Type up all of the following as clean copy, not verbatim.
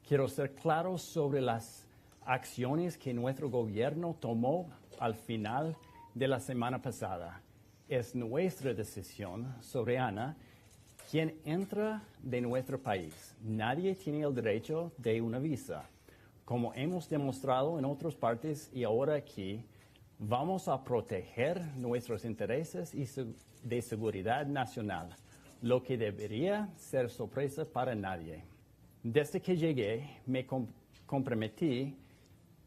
Quiero ser claro sobre las acciones que nuestro gobierno tomó al final de la semana pasada. Es nuestra decisión soberana quien entra de nuestro país. Nadie tiene el derecho de una visa. Como hemos demostrado en otras partes y ahora aquí, vamos a proteger nuestros intereses de seguridad nacional, lo que debería ser sorpresa para nadie. Desde que llegué, me comprometí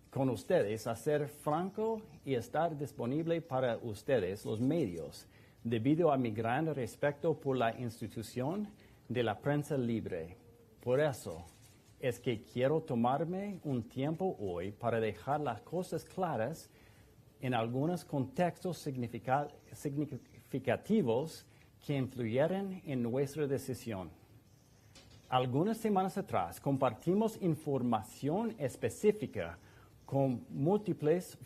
con ustedes a ser franco y estar disponible para ustedes, los medios, debido a mi gran respeto por la institución de la prensa libre. Por eso es que quiero tomarme un tiempo hoy para dejar las cosas claras en algunos contextos significativos que influyeron en nuestra decisión. Algunas semanas atrás compartimos información específica con múltiples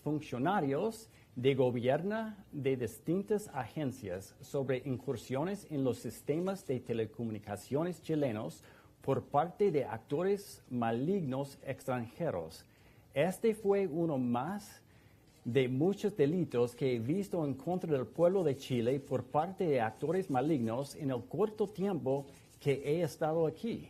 funcionarios de gobierno de distintas agencias sobre incursiones en los sistemas de telecomunicaciones chilenos por parte de actores malignos extranjeros. Este fue uno más de muchos delitos que he visto en contra del pueblo de Chile por parte de actores malignos en el corto tiempo que he estado aquí.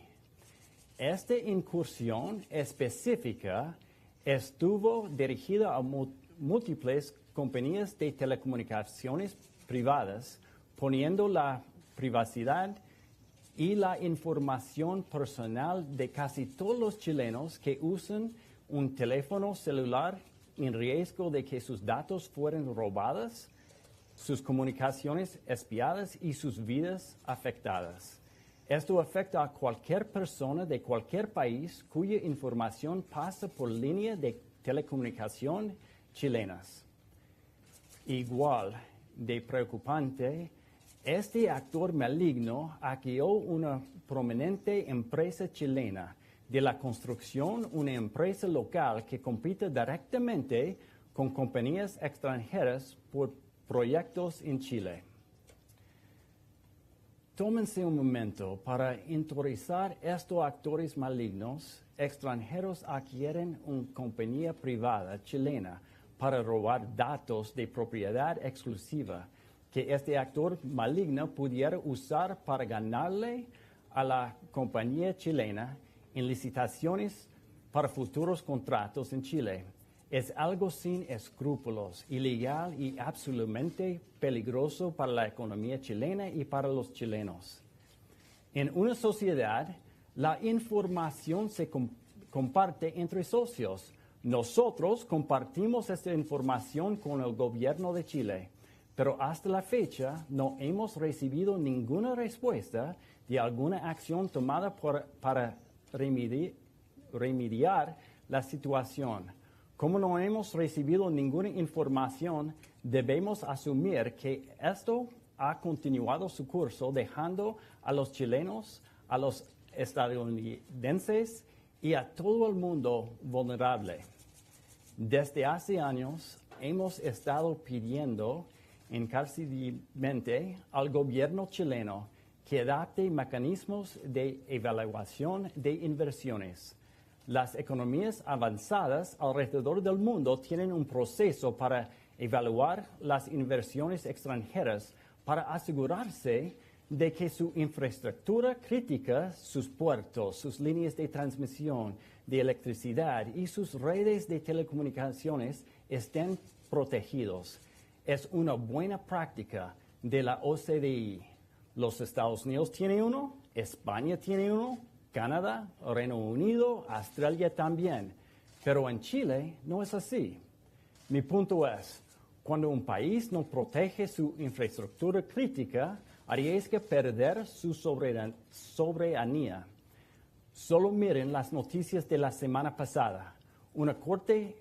Esta incursión específica estuvo dirigida a múltiples compañías de telecomunicaciones privadas, poniendo la privacidad y la información personal de casi todos los chilenos que usan un teléfono celular en riesgo de que sus datos fueran robados, sus comunicaciones espiadas y sus vidas afectadas. Esto afecta a cualquier persona de cualquier país cuya información pasa por línea de telecomunicación chilenas. Igual de preocupante, este actor maligno hackeó una prominente empresa chilena de la construcción, una empresa local que compite directamente con compañías extranjeras por proyectos en Chile. Tómense un momento para interiorizar estos actores malignos. Extranjeros adquieren una compañía privada chilena para robar datos de propiedad exclusiva que este actor maligno pudiera usar para ganarle a la compañía chilena en licitaciones para futuros contratos en Chile. Es algo sin escrúpulos, ilegal y absolutamente peligroso para la economía chilena y para los chilenos. En una sociedad, la información se comparte entre socios. Nosotros compartimos esta información con el gobierno de Chile, pero hasta la fecha no hemos recibido ninguna respuesta de alguna acción tomada para remediar la situación. Como no hemos recibido ninguna información, debemos asumir que esto ha continuado su curso, dejando a los chilenos, a los estadounidenses y a todo el mundo vulnerable. Desde hace años hemos estado pidiendo encarecidamente al gobierno chileno que adapte mecanismos de evaluación de inversiones. Las economías avanzadas alrededor del mundo tienen un proceso para evaluar las inversiones extranjeras para asegurarse de que su infraestructura crítica, sus puertos, sus líneas de transmisión de electricidad y sus redes de telecomunicaciones estén protegidos. Es una buena práctica de la OCDE. Los Estados Unidos tienen uno, España tiene uno, Canadá, Reino Unido, Australia también. Pero en Chile no es así. Mi punto es, cuando un país no protege su infraestructura crítica, arriesga perder su soberanía. Solo miren las noticias de la semana pasada. Una corte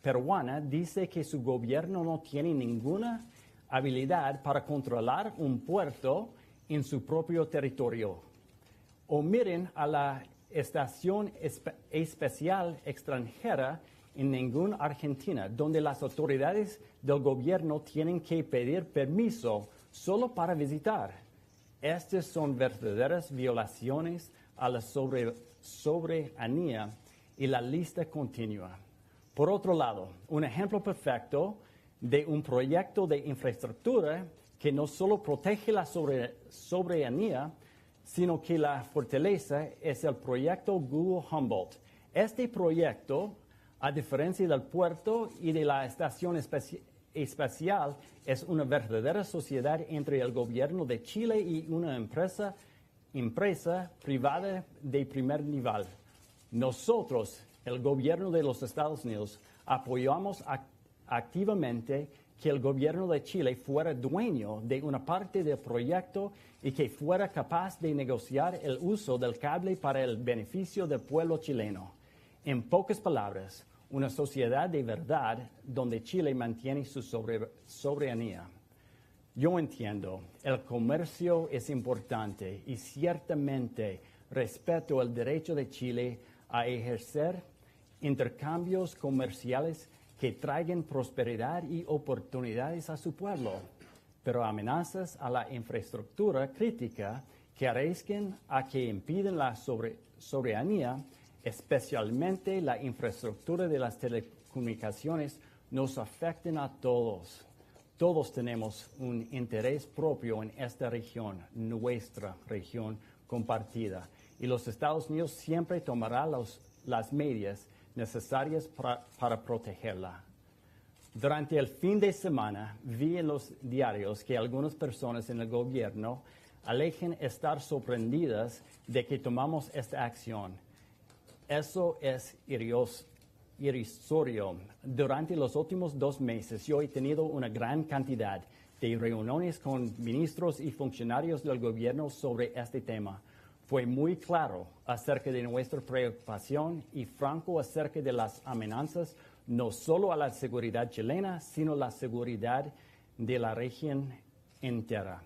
peruana dice que su gobierno no tiene ninguna habilidad para controlar un puerto en su propio territorio. O miren a la estación especial extranjera en ninguna Argentina, donde las autoridades del gobierno tienen que pedir permiso solo para visitar. Estas son verdaderas violaciones a la soberanía y la lista continúa. Por otro lado, un ejemplo perfecto de un proyecto de infraestructura que no solo protege la soberanía, sino que la fortaleza es el proyecto Google-Humboldt. Este proyecto, a diferencia del puerto y de la estación espacial, es una verdadera sociedad entre el gobierno de Chile y una empresa privada de primer nivel. Nosotros, el gobierno de los Estados Unidos, apoyamos activamente que el gobierno de Chile fuera dueño de una parte del proyecto y que fuera capaz de negociar el uso del cable para el beneficio del pueblo chileno. En pocas palabras, una sociedad de verdad donde Chile mantiene su soberanía. Yo entiendo, el comercio es importante y ciertamente respeto el derecho de Chile a ejercer intercambios comerciales que traigan prosperidad y oportunidades a su pueblo, pero amenazas a la infraestructura crítica que arriesgan a que impiden la soberanía, especialmente la infraestructura de las telecomunicaciones, nos afectan a todos. Todos tenemos un interés propio en esta región, nuestra región compartida, y los Estados Unidos siempre tomarán las medidas necesarias para protegerla. Durante el fin de semana vi en los diarios que algunas personas en el gobierno alegan estar sorprendidas de que tomamos esta acción. Eso es irrisorio. Durante los últimos 2 meses yo he tenido una gran cantidad de reuniones con ministros y funcionarios del gobierno sobre este tema. Fue muy claro acerca de nuestra preocupación y franco acerca de las amenazas no solo a la seguridad chilena, sino a la seguridad de la región entera.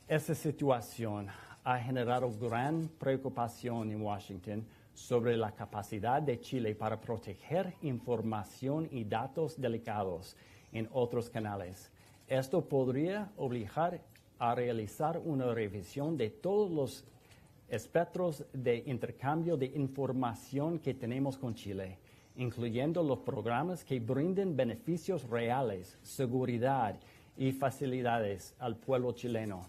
Esta situación ha generado gran preocupación en Washington sobre la capacidad de Chile para proteger información y datos delicados en otros canales. Esto podría obligar a realizar una revisión de todos los espectros de intercambio de información que tenemos con Chile, incluyendo los programas que brinden beneficios reales, seguridad y facilidades al pueblo chileno.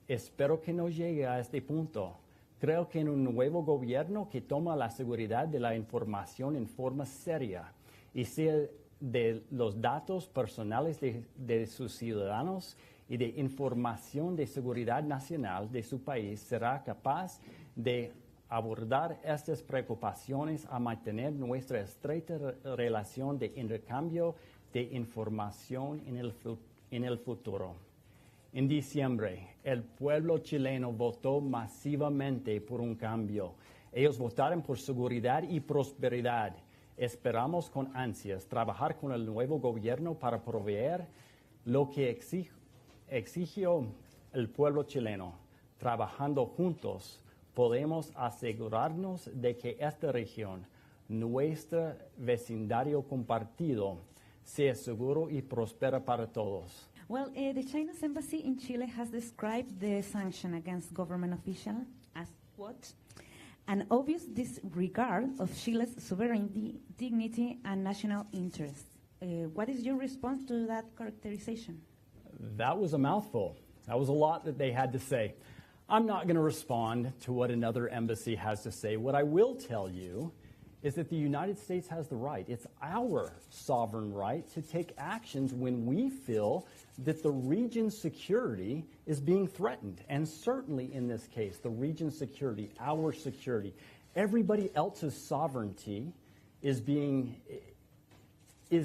Espero que no llegue a este punto. Creo que en un nuevo gobierno que toma la seguridad de la información en forma seria y sea de los datos personales de sus ciudadanos y de información de seguridad nacional de su país, será capaz de abordar estas preocupaciones a mantener nuestra estrecha relación de intercambio de información en el futuro. En diciembre, el pueblo chileno votó masivamente por un cambio. Ellos votaron por seguridad y prosperidad. Esperamos con ansias trabajar con el nuevo gobierno para proveer lo que exigió el pueblo chileno. Trabajando juntos, podemos asegurarnos de que esta región, nuestro vecindario compartido, sea seguro y prospera para todos. Well, the Chinese embassy in Chile has described the sanction against government officials as, quote, an obvious disregard of Chile's sovereignty, dignity, and national interests. What is your response to that characterization? That was a mouthful. That was a lot that they had to say. I'm not going to respond to what another embassy has to say. What I will tell you is that the United States has the right. It's our sovereign right to take actions when we feel that the region's security is being threatened. And certainly in this case, the region's security, our security, everybody else's sovereignty is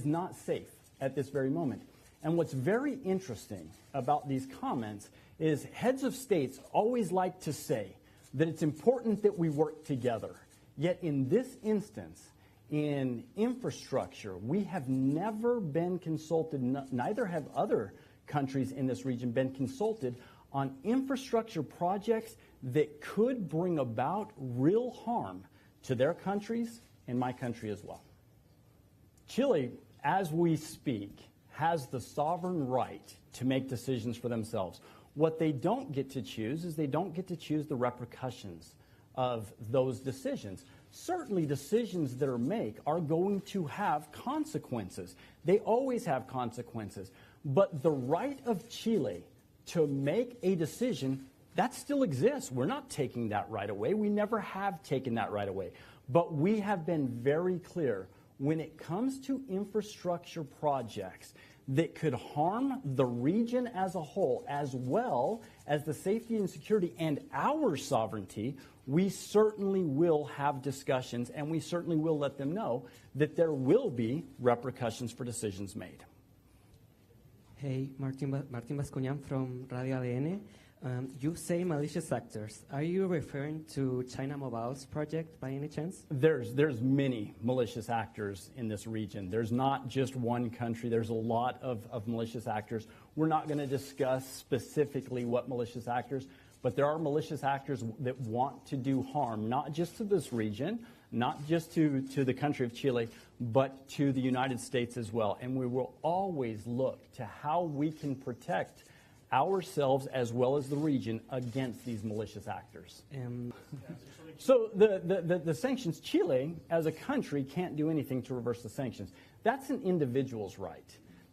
not safe at this very moment. And what's very interesting about these comments is heads of states always like to say that it's important that we work together. Yet in this instance, in infrastructure, we have never been consulted, neither have other countries in this region been consulted on infrastructure projects that could bring about real harm to their countries and my country as well. Chile, as we speak, has the sovereign right to make decisions for themselves. What they don't get to choose is they don't get to choose the repercussions of those decisions. Certainly decisions that are made are going to have consequences. They always have consequences. But the right of Chile to make a decision, that still exists. We're not taking that right away. We never have taken that right away. But we have been very clear when it comes to infrastructure projects that could harm the region as a whole, as well as the safety and security and our sovereignty, we certainly will have discussions, and we certainly will let them know that there will be repercussions for decisions made. Hey, Martin Bascuñán from Radio ADN. You say malicious actors. Are you referring to China Mobile's project by any chance? There's many malicious actors in this region. There's not just one country. There's a lot of malicious actors. We're not going to discuss specifically what malicious actors, but there are malicious actors that want to do harm, not just to this region, not just to the country of Chile, but to the United States as well. And we will always look to how we can protect ourselves as well as the region against these malicious actors. So the sanctions, Chile as a country can't do anything to reverse the sanctions. That's an individual's right.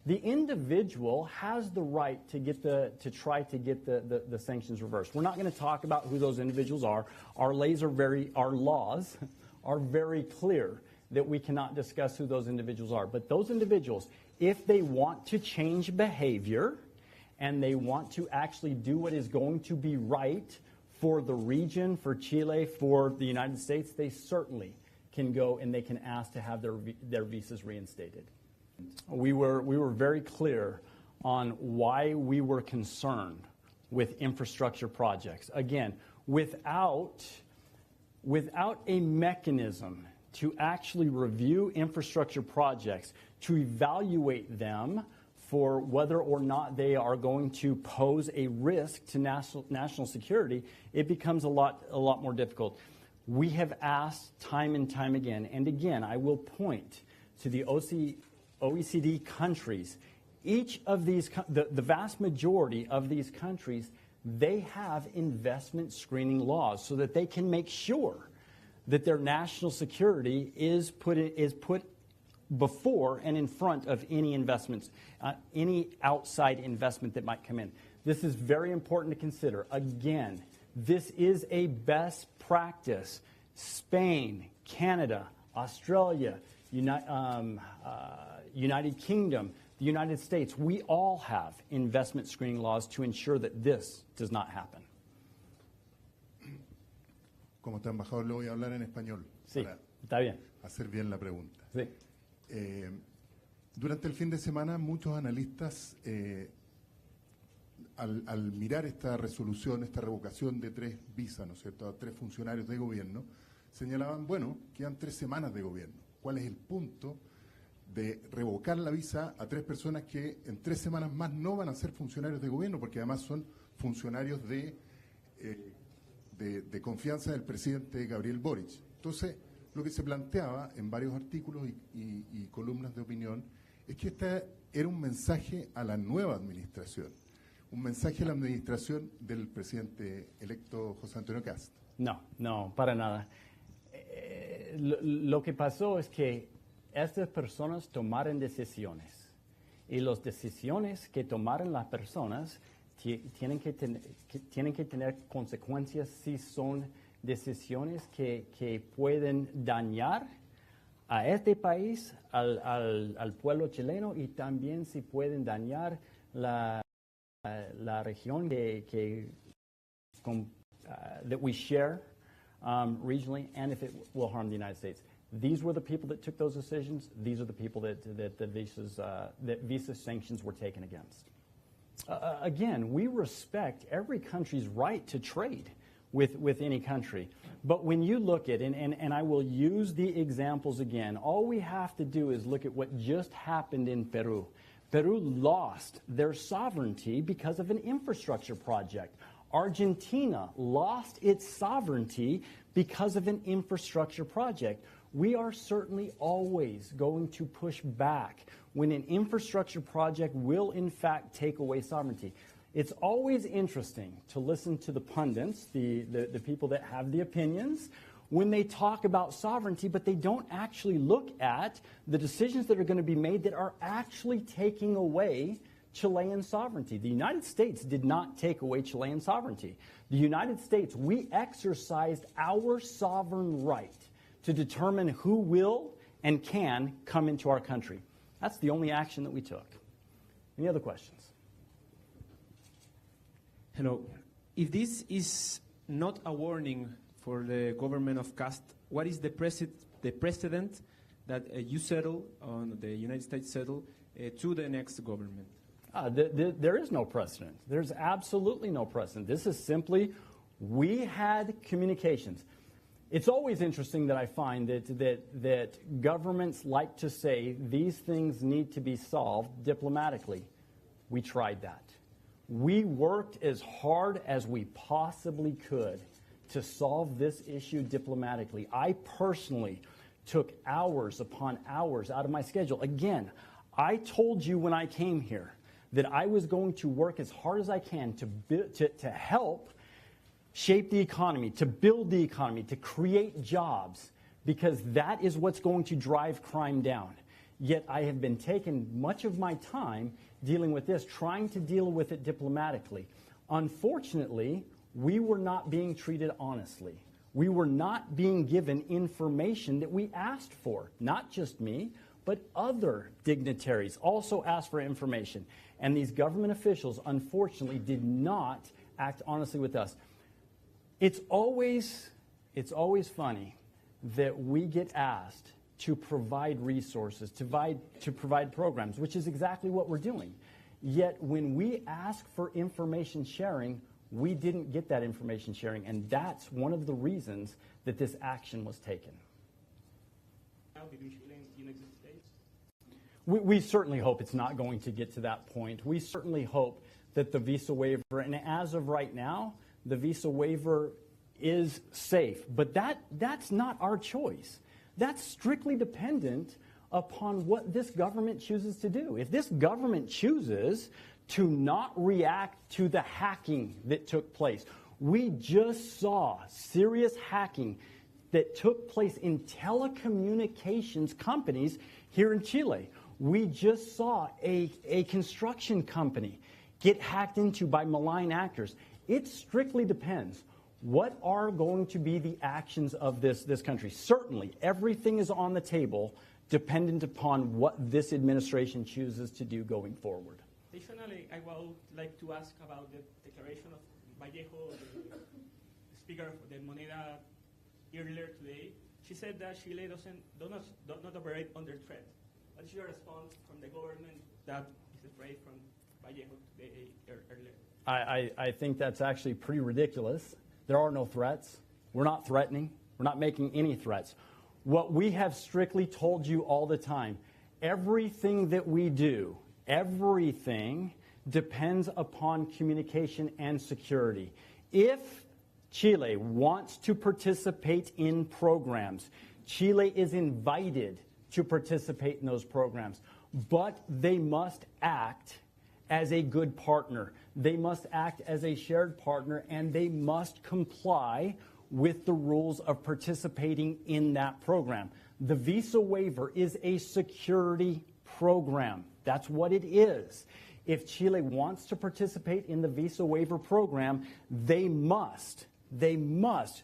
The individual has the right to try to get the sanctions reversed. We're not going to talk about who those individuals are. Our laws are very clear that we cannot discuss who those individuals are. But those individuals, if they want to change behavior, and they want to actually do what is going to be right for the region, for Chile, for the United States, they certainly can go and they can ask to have their visas reinstated. We were very clear on why we were concerned with infrastructure projects. Again, without a mechanism to actually review infrastructure projects, to evaluate them for whether or not they are going to pose a risk to national security, it becomes a lot more difficult. We have asked time and time again, and again, I will point to the OECD countries. Each of these, the vast majority of these countries, they have investment screening laws so that they can make sure that their national security is put before and in front of any investments, any outside investment that might come in. This is very important to consider. Again, this is a best practice. Spain, Canada, Australia, United Kingdom, the United States, we all have investment screening laws to ensure that this does not happen. Como tu embajador le voy a hablar en español. Sí, está bien. Hacer bien la pregunta. Sí. Durante el fin de semana, muchos analistas, al mirar esta resolución, esta revocación de 3 visas, ¿no es cierto?, a 3 funcionarios de gobierno, señalaban, bueno, quedan 3 semanas de gobierno. ¿Cuál es el punto de revocar la visa a 3 personas que en 3 semanas más no van a ser funcionarios de gobierno, porque además son funcionarios de confianza del presidente Gabriel Boric? Entonces, lo que se planteaba en varios artículos y columnas de opinión es que este era un mensaje a la nueva administración, un mensaje a la administración del presidente electo José Antonio Cast. No, para nada. Lo que pasó es que estas personas tomaron decisiones y las decisiones que tomaron las personas tienen que tener consecuencias si son decisiones que pueden dañar a este país, al pueblo chileno, y también si pueden dañar la región that we share regionally, and if it will harm the United States. These were the people that took those decisions. These are the people that visa sanctions were taken against. Again, we respect every country's right to trade with any country. But when you look at, and I will use the examples again, all we have to do is look at what just happened in Peru. Peru lost their sovereignty because of an infrastructure project. Argentina lost its sovereignty because of an infrastructure project. We are certainly always going to push back when an infrastructure project will in fact take away sovereignty. It's always interesting to listen to the pundits, the people that have the opinions, when they talk about sovereignty, but they don't actually look at the decisions that are going to be made that are actually taking away Chilean sovereignty. The United States did not take away Chilean sovereignty. The United States, we exercised our sovereign right to determine who will and can come into our country. That's the only action that we took. Any other questions? Hello. If this is not a warning for the government of Cast, what is the precedent that you settle, on the United States settle, to the next government? There is no precedent. There's absolutely no precedent. This is simply, we had communications. It's always interesting that I find that governments like to say these things need to be solved diplomatically. We tried that. We worked as hard as we possibly could to solve this issue diplomatically. I personally took hours upon hours out of my schedule. Again, I told you when I came here that I was going to work as hard as I can to help shape the economy, to build the economy, to create jobs, because that is what's going to drive crime down. Yet I have been taking much of my time dealing with this, trying to deal with it diplomatically. Unfortunately, we were not being treated honestly. We were not being given information that we asked for. Not just me, but other dignitaries also asked for information. And these government officials, unfortunately, did not act honestly with us. It's always funny that we get asked to provide resources, to provide programs, which is exactly what we're doing. Yet when we ask for information sharing, we didn't get that information sharing, and that's one of the reasons that this action was taken. We certainly hope it's not going to get to that point. We certainly hope that the visa waiver, and as of right now, the visa waiver is safe. But that's not our choice. That's strictly dependent upon what this government chooses to do. If this government chooses to not react to the hacking that took place, we just saw serious hacking that took place in telecommunications companies here in Chile. We just saw a construction company get hacked into by malign actors. It strictly depends. What are going to be the actions of this country? Certainly, everything is on the table dependent upon what this administration chooses to do going forward. Additionally, I would like to ask about the declaration of Vallejo, the speaker of the Moneda, earlier today. She said that Chile does not operate under threat. What is your response from the government that is afraid from Vallejo today earlier? I think that's actually pretty ridiculous. There are no threats. We're not threatening. We're not making any threats. What we have strictly told you all the time, everything that we do, everything depends upon communication and security. If Chile wants to participate in programs, Chile is invited to participate in those programs, but they must act as a good partner. They must act as a shared partner, and they must comply with the rules of participating in that program. The visa waiver is a security program. That's what it is. If Chile wants to participate in the visa waiver program, they must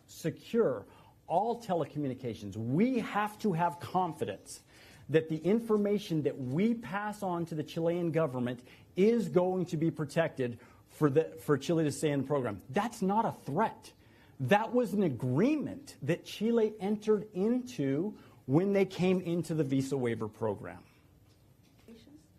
secure all telecommunications. We have to have confidence that the information that we pass on to the Chilean government is going to be protected for Chile to stay in the program. That's not a threat. That was an agreement that Chile entered into when they came into the visa waiver program.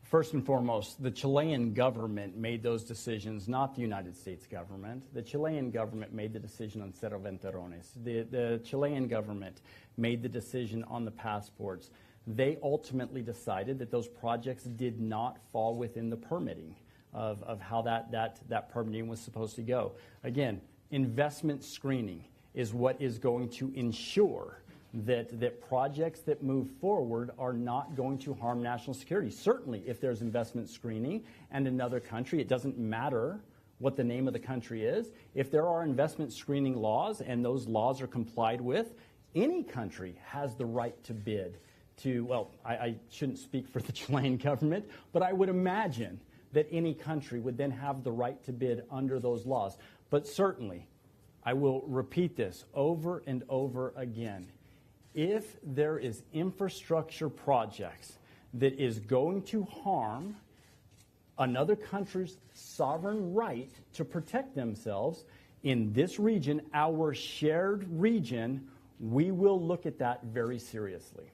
First and foremost, the Chilean government made those decisions, not the United States government. The Chilean government made the decision on Cerro Venterones. The Chilean government made the decision on the passports. They ultimately decided that those projects did not fall within the permitting of how that permitting was supposed to go. Again, investment screening is what is going to ensure that projects that move forward are not going to harm national security. Certainly, if there's investment screening and another country, it doesn't matter what the name of the country is. If there are investment screening laws and those laws are complied with, any country has the right to bid to, well, I shouldn't speak for the Chilean government, but I would imagine that any country would then have the right to bid under those laws. But certainly, I will repeat this over and over again. If there is infrastructure projects that is going to harm another country's sovereign right to protect themselves in this region, our shared region, we will look at that very seriously.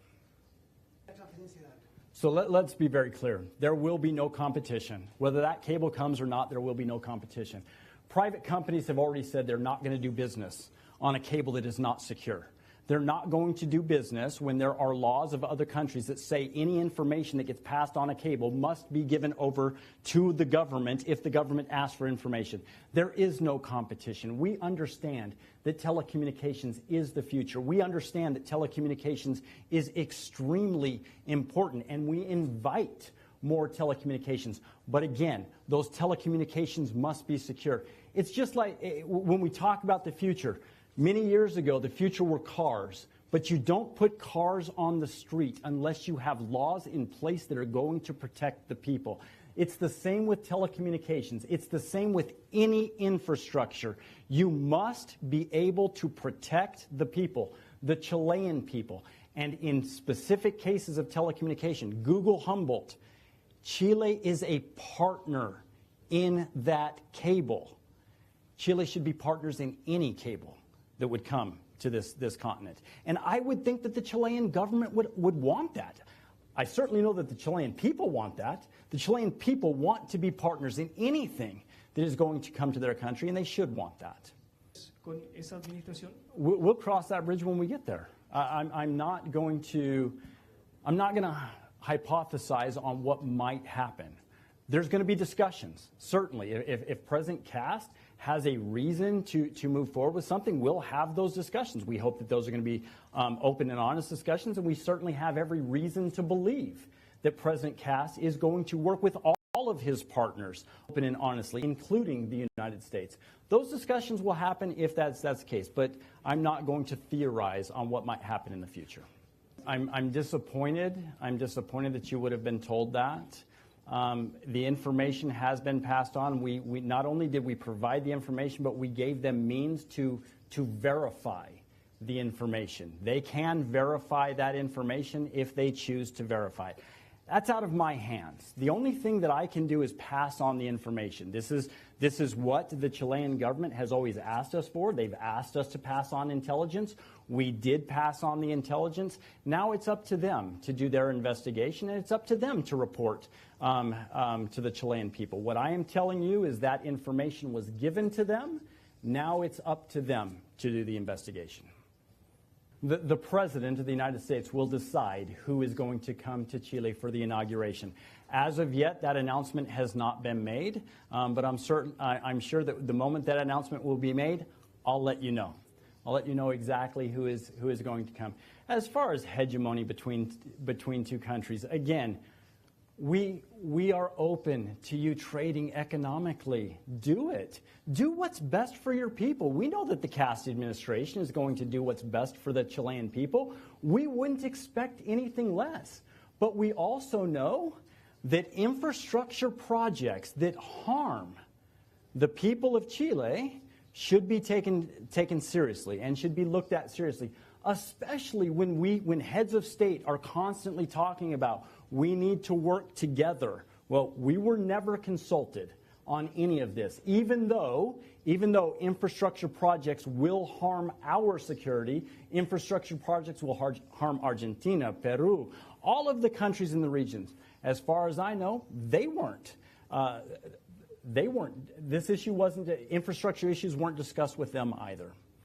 So let's be very clear. There will be no competition. Whether that cable comes or not, there will be no competition. Private companies have already said they're not going to do business on a cable that is not secure. They're not going to do business when there are laws of other countries that say any information that gets passed on a cable must be given over to the government if the government asks for information. There is no competition. We understand that telecommunications is the future. We understand that telecommunications is extremely important, and we invite more telecommunications. But again, those telecommunications must be secure. It's just like when we talk about the future. Many years ago, the future were cars, but you don't put cars on the street unless you have laws in place that are going to protect the people. It's the same with telecommunications. It's the same with any infrastructure. You must be able to protect the people, the Chilean people. And in specific cases of telecommunication, Google Humboldt, Chile is a partner in that cable. Chile should be partners in any cable that would come to this continent. And I would think that the Chilean government would want that. I certainly know that the Chilean people want that. The Chilean people want to be partners in anything that is going to come to their country, and they should want that. Con esa administración? We'll cross that bridge when we get there. I'm not going to hypothesize on what might happen. There's going to be discussions, certainly. If President Cast has a reason to move forward with something, we'll have those discussions. We hope that those are going to be open and honest discussions, and we certainly have every reason to believe that President Cast is going to work with all of his partners open and honestly, including the United States. Those discussions will happen if that's the case, but I'm not going to theorize on what might happen in the future. I'm disappointed. I'm disappointed that you would have been told that. The information has been passed on. We not only did we provide the information, but we gave them means to verify the information. They can verify that information if they choose to verify it. That's out of my hands. The only thing that I can do is pass on the information. This is what the Chilean government has always asked us for. They've asked us to pass on intelligence. We did pass on the intelligence. Now it's up to them to do their investigation, and it's up to them to report to the Chilean people. What I am telling you is that information was given to them. Now it's up to them to do the investigation. The President of the United States will decide who is going to come to Chile for the inauguration. As of yet, that announcement has not been made, but I'm sure that the moment that announcement will be made, I'll let you know. I'll let you know exactly who is going to come. As far as hegemony between two countries, again, we are open to you trading economically. Do it. Do what's best for your people. We know that the Cast administration is going to do what's best for the Chilean people. We wouldn't expect anything less. But we also know that infrastructure projects that harm the people of Chile should be taken seriously and should be looked at seriously, especially when heads of state are constantly talking about we need to work together. Well, we were never consulted on any of this, even though infrastructure projects will harm our security. Infrastructure projects will harm Argentina, Peru, all of the countries in the regions. As far as I know, they weren't. This issue wasn't. Infrastructure issues weren't discussed with them either.